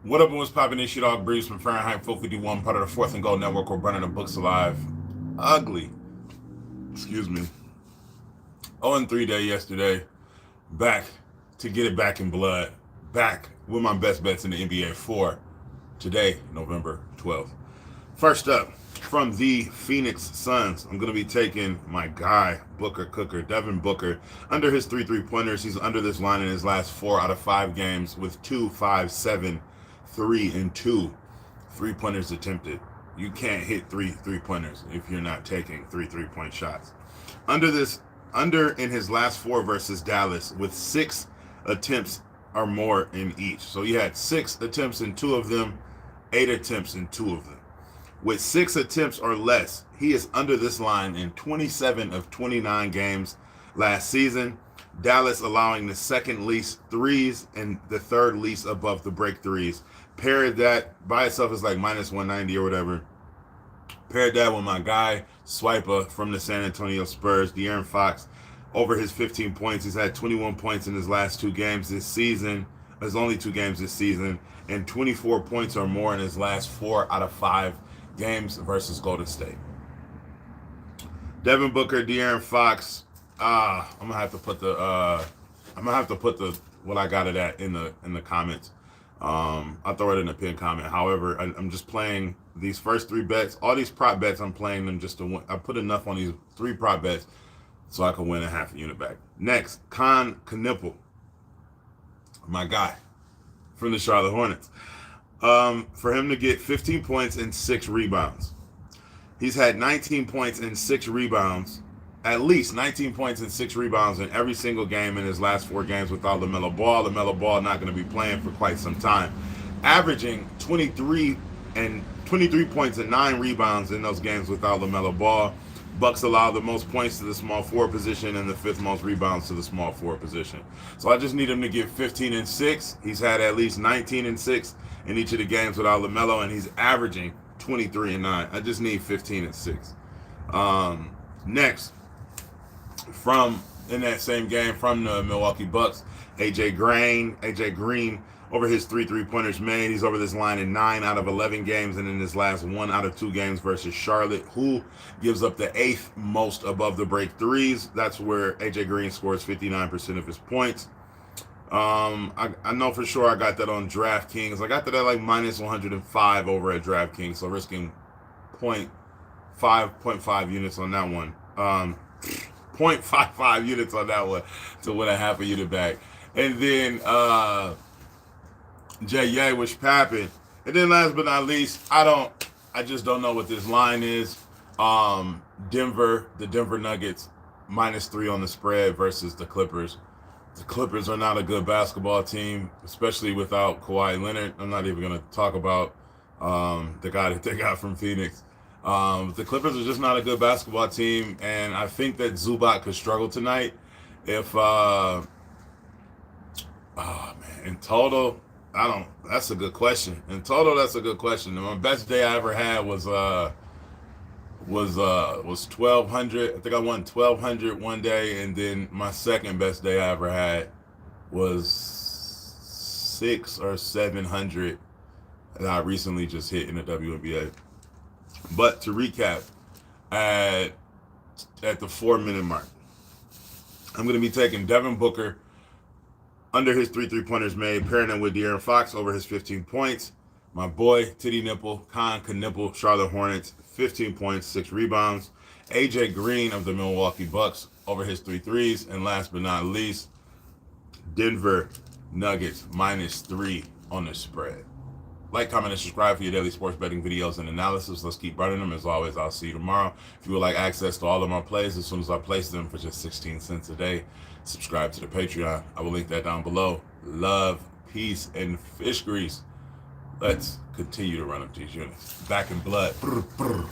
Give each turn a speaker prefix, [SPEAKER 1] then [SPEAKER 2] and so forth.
[SPEAKER 1] What up, what's poppin'? It's your dog Breeze from Fahrenheit 451, part of the Fourth and Gold Network. We're burning the books alive. Ugly. Excuse me. 0-3 day yesterday. Back to get it back in blood. Back with my best bets in the NBA for today, November 12th. First up, from the Phoenix Suns, I'm going to be taking my guy, Booker Cooker, Devin Booker, under his 3 3-pointers. He's under this line in his last 4 out of 5 games with 2, 5, 7, 3, and 2 3-pointers attempted. You can't hit 3 3-pointers if you're not taking 3 3-point shots. Under in his last 4 versus Dallas with 6 attempts or more in each. So he had 6 attempts in 2 of them, 8 attempts in 2 of them. With 6 attempts or less, he is under this line in 27 of 29 games last season. Dallas allowing the second least threes and the third least above the break threes. Paired that by itself is like minus 190 or whatever. Paired that with my guy, Swiper from the San Antonio Spurs, De'Aaron Fox, over his 15 points. He's had 21 points in his last 2 games this season. His only 2 games this season. And 24 points or more in his last 4 out of 5 games versus Golden State. Devin Booker, De'Aaron Fox. I'm gonna have to put the what I got it at in the comments. I'll throw it in the pinned comment. However, I'm just playing these first 3 bets. All these prop bets, I'm playing them just to win. I put enough on these 3 prop bets so I can win a half a unit back. Next, Con Knipple, my guy from the Charlotte Hornets. For him to get 15 points and 6 rebounds. He's had 19 points and 6 rebounds, at least 19 points and 6 rebounds in every single game in his last 4 games without LaMelo Ball. LaMelo Ball not going to be playing for quite some time. Averaging 23 points and 9 rebounds in those games without LaMelo Ball. Bucks allow the most points to the small forward position and the 5th most rebounds to the small forward position. So I just need him to get 15 and 6. He's had at least 19 and 6 in each of the games without LaMelo, and he's averaging 23 and 9. I just need 15 and 6. Next, from in that same game from the Milwaukee Bucks, AJ Green over his 3 3-pointers made. He's over this line in 9 out of 11 games, and in his last 1 out of 2 games versus Charlotte, who gives up the 8th most above the break threes. That's where AJ Green scores 59% of his points. I know for sure I got that on DraftKings. I got that at like minus 105 over at DraftKings, so risking 0.5 units on that one. 0.55 units on that one to win a half a unit back. And then Jay was Pappin. And then last but not least, I just don't know what this line is. The Denver Nuggets -3 on the spread versus the Clippers. The Clippers are not a good basketball team, especially without Kawhi Leonard. I'm not even going to talk about the guy that they got from Phoenix. The Clippers are just not a good basketball team, and I think that Zubac could struggle tonight. If in total, that's a good question. In total, that's a good question. And my best day I ever had was 1,200. I think I won 1,200 one day, and then my second best day I ever had was 600 or 700 that I recently just hit in the WNBA. But to recap, at the 4-minute mark, I'm going to be taking Devin Booker under his 3 3-pointers made, pairing him with De'Aaron Fox over his 15 points. My boy, Titty Nipple, Con Knipple, Charlotte Hornets, 15 points, 6 rebounds. AJ Green of the Milwaukee Bucks over his 3 threes. And last but not least, Denver Nuggets -3 on the spread. Like, comment, and subscribe for your daily sports betting videos and analysis. Let's keep running them. As always, I'll see you tomorrow. If you would like access to all of my plays as soon as I place them for just 16 cents a day, subscribe to the Patreon. I will link that down below. Love, peace, and fish grease. Let's continue to run up these units. Back in blood. Brr, brr.